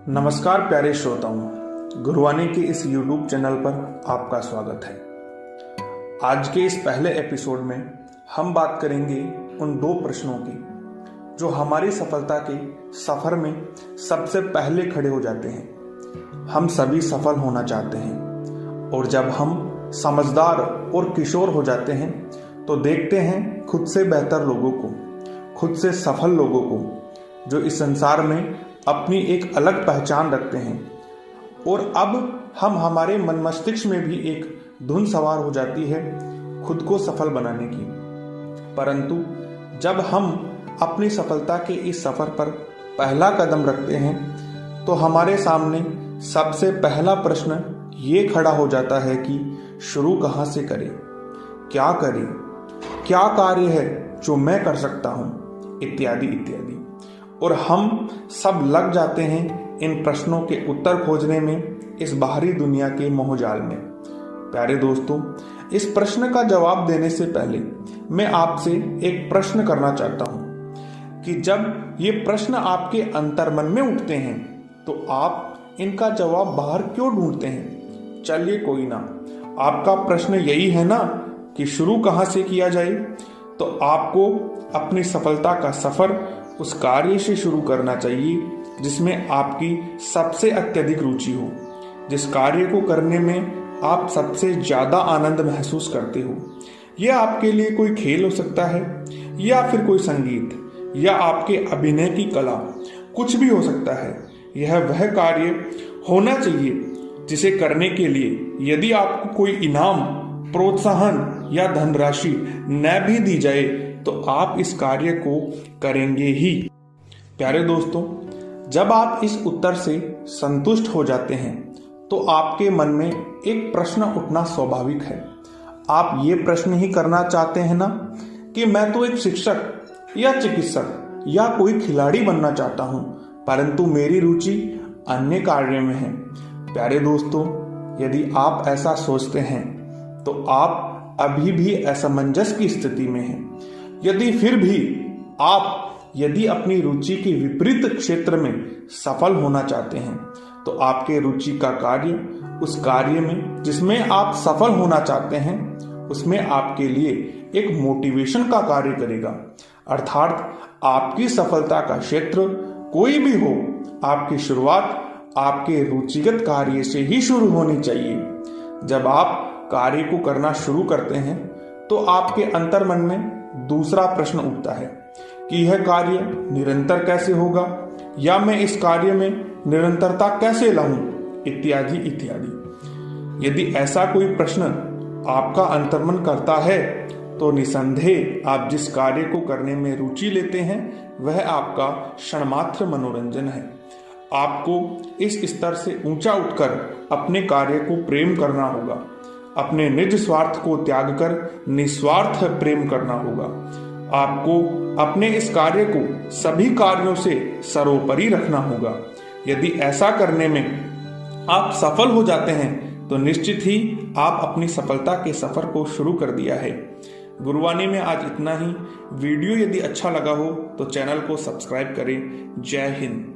नमस्कार प्यारे श्रोताओं, गुरुवाणी के इस YouTube चैनल पर आपका स्वागत है। आज के इस पहले एपिसोड में हम बात करेंगे उन दो प्रश्नों की जो हमारी सफलता के सफर में सबसे पहले खड़े हो जाते हैं। हम सभी सफल होना चाहते हैं और जब हम समझदार और किशोर हो जाते हैं तो देखते हैं खुद से बेहतर लोगों को, खुद से सफल लोगों को जो इस संसार में अपनी एक अलग पहचान रखते हैं। और अब हमारे मन मस्तिष्क में भी एक धुन सवार हो जाती है खुद को सफल बनाने की। परंतु जब हम अपनी सफलता के इस सफर पर पहला कदम रखते हैं तो हमारे सामने सबसे पहला प्रश्न ये खड़ा हो जाता है कि शुरू कहाँ से करें, क्या करें, क्या कार्य है जो मैं कर सकता हूँ, इत्यादि इत्यादि। और हम सब लग जाते हैं इन प्रश्नों के उत्तर खोजने में इस बाहरी दुनिया के मोहजाल में। प्यारे दोस्तों, इस प्रश्न का जवाब देने से पहले मैं आपसे एक प्रश्न करना चाहता हूं कि जब ये प्रश्न आपके अंतर्मन में उठते हैं तो आप इनका जवाब बाहर क्यों ढूंढते हैं? चलिए कोई ना, आपका प्रश्न यही है ना कि शुरू कहां से किया जाए, तो आपको अपनी सफलता का सफर उस कार्य से शुरू करना चाहिए जिसमें आपकी सबसे अत्यधिक रुचि हो, जिस कार्य को करने में आप सबसे ज्यादा आनंद महसूस करते हो। यह आपके लिए कोई खेल हो सकता है या फिर कोई संगीत या आपके अभिनय की कला, कुछ भी हो सकता है। यह वह कार्य होना चाहिए जिसे करने के लिए यदि आपको कोई इनाम, प्रोत्साहन या धनराशि न भी दी जाए तो आप इस कार्य को करेंगे ही। प्यारे दोस्तों, जब आप इस उत्तर से संतुष्ट हो जाते हैं तो आपके मन में एक प्रश्न उठना स्वाभाविक है। आप ये प्रश्न ही करना चाहते हैं ना कि मैं तो एक शिक्षक या चिकित्सक या कोई खिलाड़ी बनना चाहता हूं, परंतु मेरी रुचि अन्य कार्य में है। प्यारे दोस्तों, यदि आप ऐसा सोचते हैं तो आप अभी भी असमंजस की स्थिति में हैं। यदि फिर भी आप अपनी रुचि के विपरीत क्षेत्र में सफल होना चाहते हैं तो आपके रुचि का कार्य, उस कार्य में जिसमें आप सफल होना चाहते हैं, उसमें आपके लिए एक मोटिवेशन का कार्य करेगा। अर्थात आपकी सफलता का क्षेत्र कोई भी हो, आपकी शुरुआत आपके रुचिगत कार्य से ही शुरू होनी चाहिए। जब आप कार्य को करना शुरू करते हैं तो आपके अंतर्मन में दूसरा प्रश्न उठता है कि यह कार्य निरंतर कैसे होगा या मैं इस कार्य में निरंतरता कैसे लाऊं, इत्यादि इत्यादि। यदि ऐसा कोई प्रश्न आपका अंतर्मन करता है तो निसंदेह आप जिस कार्य को करने में रुचि लेते हैं वह आपका क्षणमात्र मनोरंजन है। आपको इस स्तर से ऊंचा उठकर अपने कार्य को प्रेम करना होगा, अपने निज स्वार्थ को त्याग कर निस्वार्थ प्रेम करना होगा। आपको अपने इस कार्य को सभी कार्यों से सर्वोपरि रखना होगा। यदि ऐसा करने में आप सफल हो जाते हैं तो निश्चित ही आप अपनी सफलता के सफर को शुरू कर दिया है। गुरुवाणी में आज इतना ही। वीडियो यदि अच्छा लगा हो तो चैनल को सब्सक्राइब करें। जय हिंद।